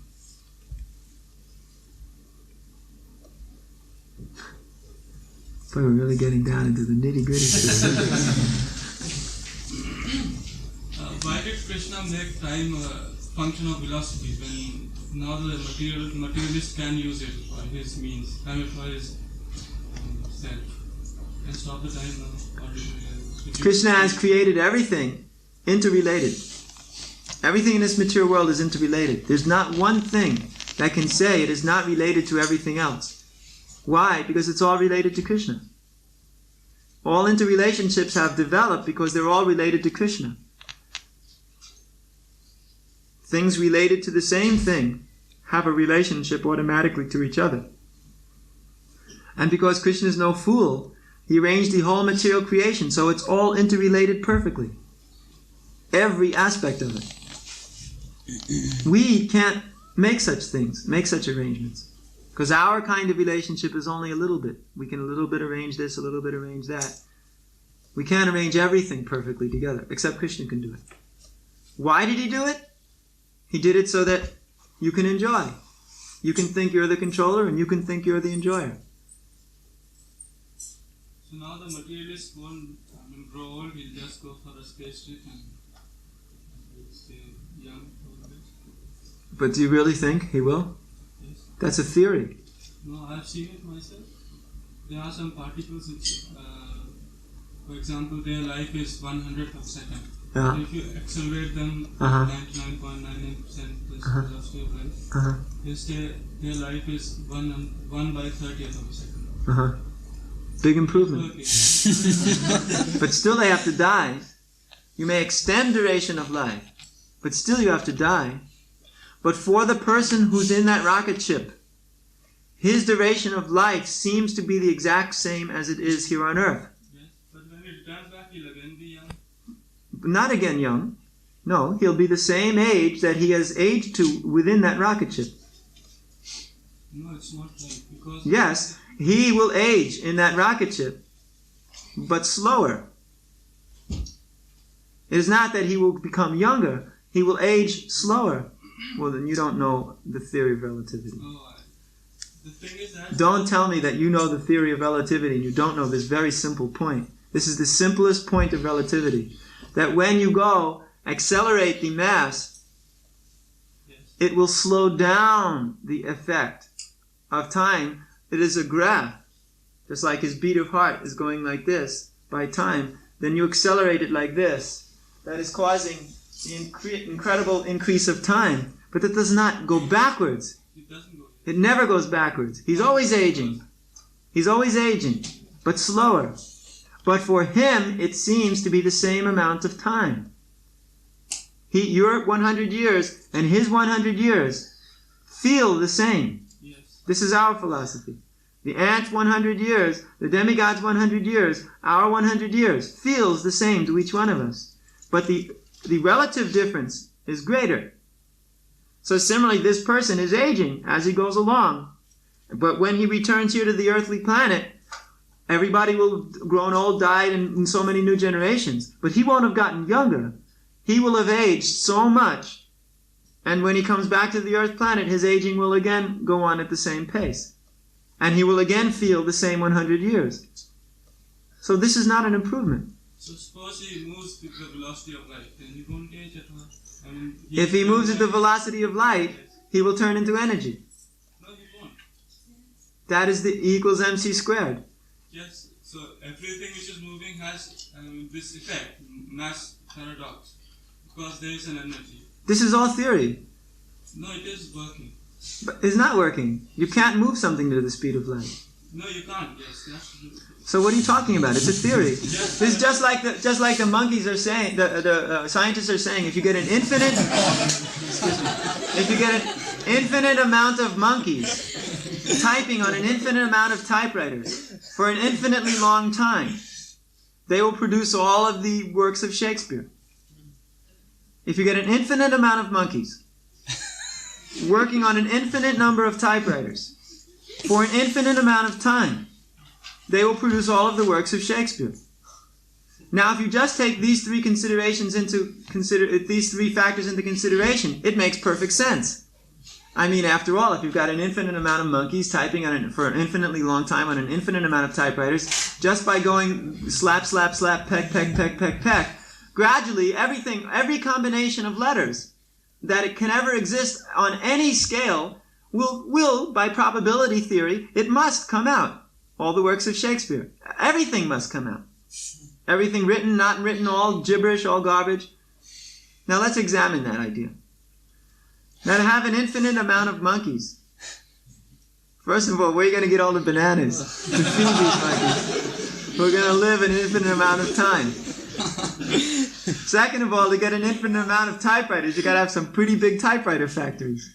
Boy, we're really getting down into the nitty-gritty. Why did Krishna make time a function of velocity when now the materialist can use it for his means, time for his self? Can stop the time now? Krishna has created everything interrelated. Everything in this material world is interrelated. There's not one thing that can say it is not related to everything else. Why? Because it's all related to Krishna. All interrelationships have developed because they're all related to Krishna. Things related to the same thing have a relationship automatically to each other. And because Krishna is no fool, he arranged the whole material creation so it's all interrelated perfectly. Every aspect of it. We can't make such things, make such arrangements. Because our kind of relationship is only a little bit. We can a little bit arrange this, a little bit arrange that. We can't arrange everything perfectly together, except Krishna can do it. Why did he do it? He did it so that you can enjoy. You can think you're the controller and you can think you're the enjoyer. So now the materialist won't grow old, he'll just go for a space trip and stay young for a bit. But do you really think he will? Yes. That's a theory. No, I've seen it myself. There are some particles which, for example, their life is 1/100th of a second. Yeah. So if you accelerate them 99.99% this velocity of light, their life is 1/30th of a second. Big improvement. Okay. But still they have to die. You may extend duration of life, but still you have to die. But for the person who's in that rocket ship, his duration of life seems to be the exact same as it is here on Earth. Yes, but when he returns back, he'll again be young. Not again young. No, he'll be the same age that he has aged to within that rocket ship. No, it's not right. Because Yes, he will age in that rocket ship, but slower. It is not that he will become younger, he will age slower. Well, then you don't know the theory of relativity. the thing is that Don't tell me that you know the theory of relativity and you don't know this very simple point. This is the simplest point of relativity. That when you go accelerate the mass, yes. it will slow down the effect of time. It is a graph. Just like his beat of heart is going like this by time. Then you accelerate it like this. That is causing the incredible increase of time. But it does not go backwards. It doesn't go. It never goes backwards. He's always aging. He's always aging, but slower. But for him, it seems to be the same amount of time. Your 100 years and his 100 years feel the same. Yes. This is our philosophy. The ant's 100 years, the demigod's 100 years, our 100 years feels the same to each one of us. But the relative difference is greater. So similarly, this person is aging as he goes along. But when he returns here to the earthly planet, everybody will have grown old, died, and so many new generations. But he won't have gotten younger. He will have aged so much. And when he comes back to the earth planet, his aging will again go on at the same pace. And he will again feel the same 100 years. So this is not an improvement. So suppose he moves with the velocity of light, then he won't age at all. I mean, If he moves at the velocity of light, he will turn into energy. No, he won't. That is the E equals mc squared. Yes, so everything which is moving has this effect, mass paradox, because there is an energy. This is all theory. No, it is working. But it's not working. You can't move something to the speed of light. No, you can't. Yes, that's true. So what are you talking about? It's a theory. This is just like the monkeys are saying. The scientists are saying, if you get an infinite amount of monkeys typing on an infinite amount of typewriters for an infinitely long time, they will produce all of the works of Shakespeare. If you get an infinite amount of monkeys working on an infinite number of typewriters for an infinite amount of time, they will produce all of the works of Shakespeare. Now, if you just take these three factors into consideration, it makes perfect sense. I mean, after all, if you've got an infinite amount of monkeys typing for an infinitely long time on an infinite amount of typewriters, just by going slap, slap, slap, peck, peck, peck, peck, peck, gradually every combination of letters that it can ever exist on any scale will, by probability theory, it must come out. All the works of Shakespeare. Everything must come out. Everything written, not written, all gibberish, all garbage. Now let's examine that idea. Now to have an infinite amount of monkeys. First of all, where are you going to get all the bananas to feed these monkeys? We're going to live an infinite amount of time. Second of all, to get an infinite amount of typewriters, you got to have some pretty big typewriter factories.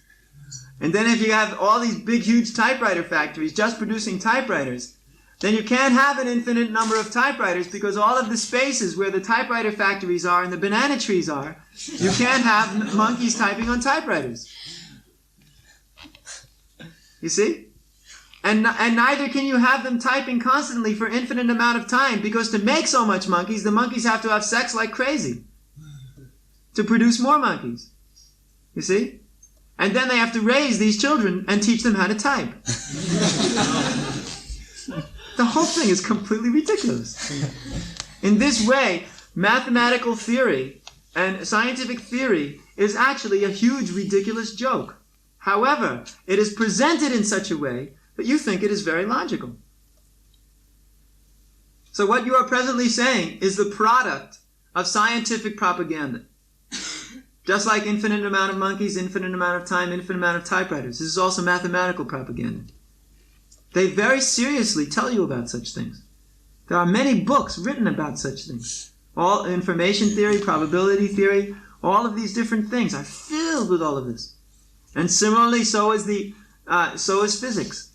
And then if you have all these big, huge typewriter factories just producing typewriters, then you can't have an infinite number of typewriters because all of the spaces where the typewriter factories are and the banana trees are, you can't have monkeys typing on typewriters. You see? And neither can you have them typing constantly for infinite amount of time because to make so much monkeys, the monkeys have to have sex like crazy to produce more monkeys. You see? And then they have to raise these children and teach them how to type. The whole thing is completely ridiculous. In this way, mathematical theory and scientific theory is actually a huge, ridiculous joke. However, it is presented in such a way that you think it is very logical. So what you are presently saying is the product of scientific propaganda. Just like infinite amount of monkeys, infinite amount of time, infinite amount of typewriters. This is also mathematical propaganda. They very seriously tell you about such things. There are many books written about such things. All information theory, probability theory, all of these different things are filled with all of this. And similarly, so is physics.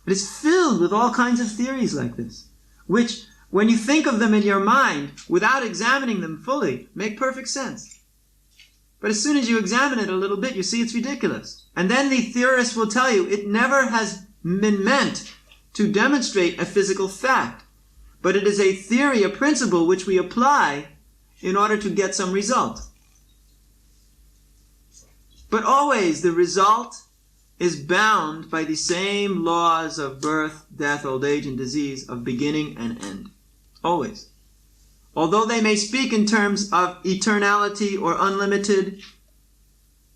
It is filled with all kinds of theories like this, which, when you think of them in your mind, without examining them fully, make perfect sense. But as soon as you examine it a little bit, you see it's ridiculous. And then the theorists will tell you it never has been meant to demonstrate a physical fact, but it is a theory, a principle which we apply in order to get some result. But always the result is bound by the same laws of birth, death, old age, and disease, of beginning and end. Always. Although they may speak in terms of eternality or unlimited,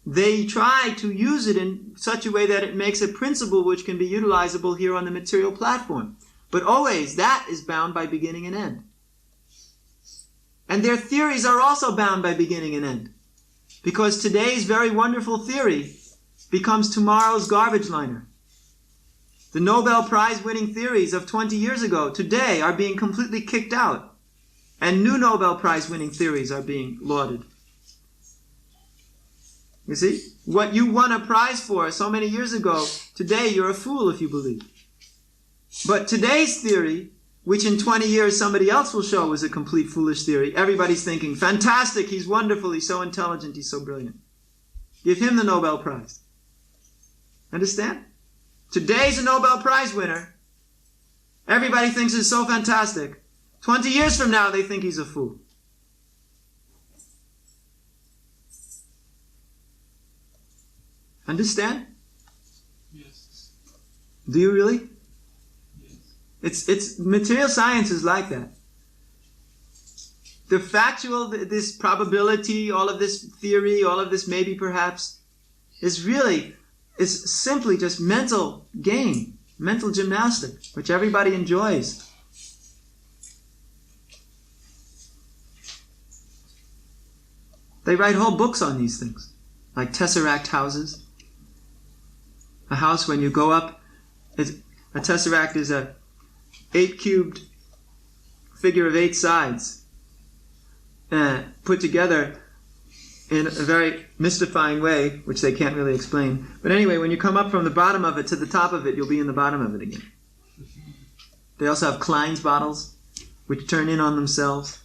they try to use it in such a way that it makes a principle which can be utilizable here on the material platform. But always that is bound by beginning and end. And their theories are also bound by beginning and end. Because today's very wonderful theory becomes tomorrow's garbage liner. The Nobel Prize winning theories of 20 years ago today are being completely kicked out. And new Nobel Prize winning theories are being lauded. You see? What you won a prize for so many years ago, today you're a fool if you believe. But today's theory, which in 20 years somebody else will show is a complete foolish theory, everybody's thinking, fantastic, he's wonderful, he's so intelligent, he's so brilliant. Give him the Nobel Prize. Understand? Today's a Nobel Prize winner. Everybody thinks it's so fantastic. 20 years from now, they think he's a fool. Understand? Yes. Do you really? Yes. It's material science is like that. The factual, this probability, all of this theory, all of this maybe perhaps, is simply just mental game, mental gymnastic, which everybody enjoys. They write whole books on these things, like tesseract houses. A house, when you go up, a tesseract is a 8-cubed figure of 8 sides, put together in a very mystifying way, which they can't really explain. But anyway, when you come up from the bottom of it to the top of it, you'll be in the bottom of it again. They also have Klein's bottles, which turn in on themselves.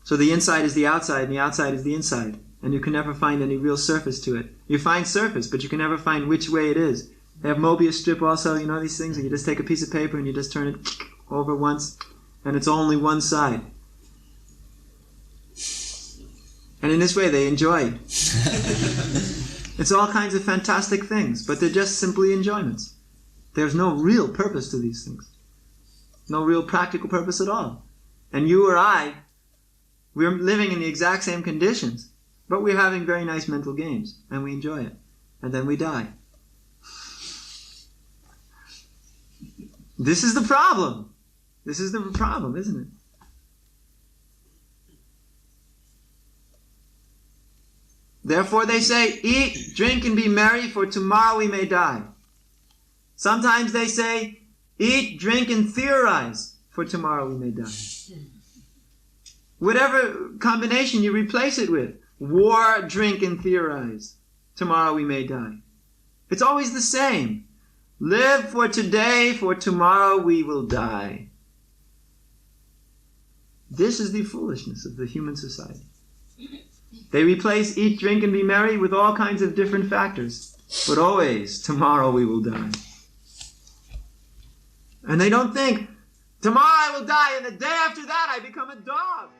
So the inside is the outside, and the outside is the inside. And you can never find any real surface to it. You find surface, but you can never find which way it is. They have Mobius strip also, you know these things? And you just take a piece of paper and you just turn it over once, and it's only one side. And in this way they enjoy it. It's all kinds of fantastic things, but they're just simply enjoyments. There's no real purpose to these things. No real practical purpose at all. And you or I, we're living in the exact same conditions, but we're having very nice mental games, and we enjoy it. And then we die. This is the problem. This is the problem, isn't it? Therefore they say, eat, drink, and be merry, for tomorrow we may die. Sometimes they say, eat, drink, and theorize, for tomorrow we may die. Whatever combination you replace it with, war, drink, and theorize, tomorrow we may die. It's always the same. Live for today, for tomorrow we will die. This is the foolishness of the human society. They replace eat, drink, and be merry with all kinds of different factors, but always, tomorrow we will die. And they don't think, tomorrow I will die, and the day after that I become a dog.